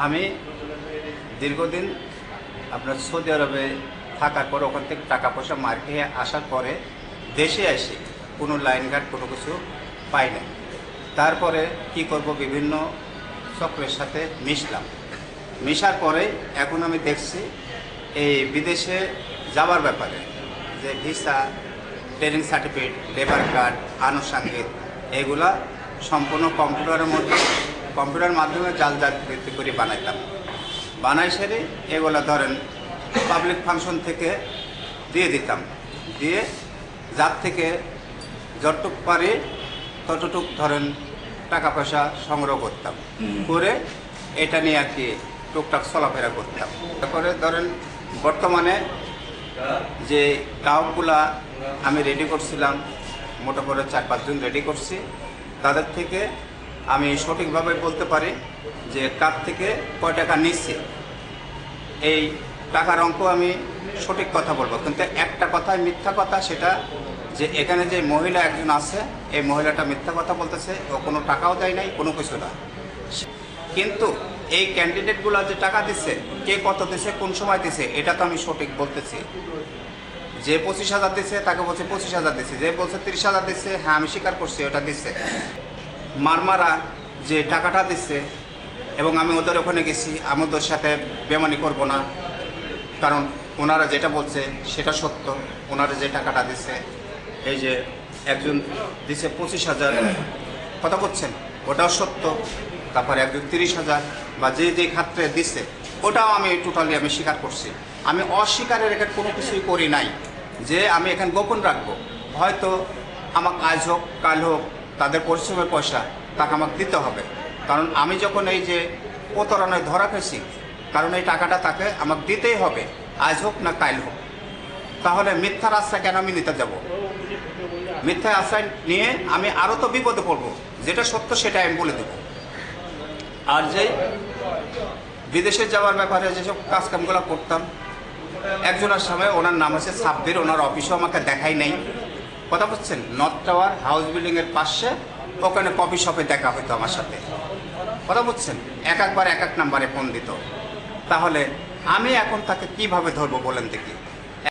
আমি দীর্ঘদিন আপনার সৌদি আরবে থাকার পর ওখান থেকে টাকা পয়সা মার খেয়ে আসার পরে দেশে এসে কোনো লাইনঘাট কোনো কিছু পাই না। তারপরে কি করব, বিভিন্ন চক্রের সাথে মিশার পরে এখন আমি দেখছি এই বিদেশে যাওয়ার ব্যাপারে যে visa, training certificate, labour card, আনুষঙ্গিক এগুলা সম্পূর্ণ কম্পিউটার মাধ্যমে জাল করে বানাই সেরে এগুলা ধরেন পাবলিক ফাংশন থেকে দিয়ে দিতাম, দিয়ে যার থেকে যতটুক পারি ততটুক ধরেন টাকা পয়সা সংগ্রহ করতাম, করে এটা নিয়ে আর কি টুকটাক চলাফেরা করতাম। তারপরে ধরেন বর্তমানে যে গ্রাহকগুলা আমি রেডি করছিলাম, মোটা করে 4-5 জন রেডি করছি, তাদের থেকে আমি সঠিকভাবে বলতে পারি যে কার থেকে কয় টাকা নিচ্ছে। এই টাকার অঙ্ক আমি সঠিক কথা বলবো, কিন্তু একটা কথায় মিথ্যা কথা, সেটা যে এখানে যে মহিলা একজন আছে, এই মহিলাটা মিথ্যা কথা বলতেছে, ও কোনো টাকাও দেয় নাই, কোনো কিছু না। কিন্তু এই ক্যান্ডিডেটগুলো যে টাকা দিচ্ছে, কে কত দিচ্ছে, কোন সময় দিচ্ছে, এটা তো আমি সঠিক বলতেছি। যে 25,000 দিচ্ছে তাকে বলছে 25,000 দিচ্ছে, যে বলছে 30,000 দিচ্ছে, হ্যাঁ আমি স্বীকার করছি ওটা দিচ্ছে। মারমারা যে টাকাটা দিচ্ছে, এবং আমি ওদের ওখানে গেছি, আমি ওদের সাথে বেমানি করব না, কারণ ওনারা যেটা বলছে সেটা সত্য। ওনারা যে টাকাটা দিচ্ছে, এই যে একজন দিচ্ছে 25,000 কথা বলছেন, ওটাও সত্য। তারপরে একজন 30,000 বা যে খাতে দিচ্ছে ওটাও আমি টোটালি স্বীকার করছি। আমি অস্বীকারের এখানে কোনো কিছুই করি নাই যে আমি এখানে গোপন রাখবো। হয়তো আমাকে আজ হোক কাল হোক তাদের পরিশ্রমের পয়সা তাকে আমাকে দিতে হবে, কারণ আমি যখন এই যে প্রতারণায় ধরা খেয়েছি, কারণ এই টাকাটা তাকে আমাকে দিতেই হবে, আজ হোক না কাল হোক। তাহলে মিথ্যার আশ্রয় কেন আমি নিতে যাব? মিথ্যার আশ্রয় নিয়ে আমি আরও তো বিপদে পড়বো। যেটা সত্য সেটা আমি বলে দেবো। আর যে বিদেশে যাওয়ার ব্যাপারে যেসব কাজকামগুলো করতাম, একজনের সময়, ওনার নাম হচ্ছে সাব্বির, ওনার অফিসও আমাকে দেখাই নাই, কথা বলছেন, নর্থ টাওয়ার হাউস বিল্ডিংয়ের পাশে, ওখানে কফি শপে দেখা হতো আমার সাথে, কথা বলছেন, একবার এক নাম্বারে ফোন দিত। তাহলে আমি এখন তাকে কিভাবে ধরবো বলেন দেখি?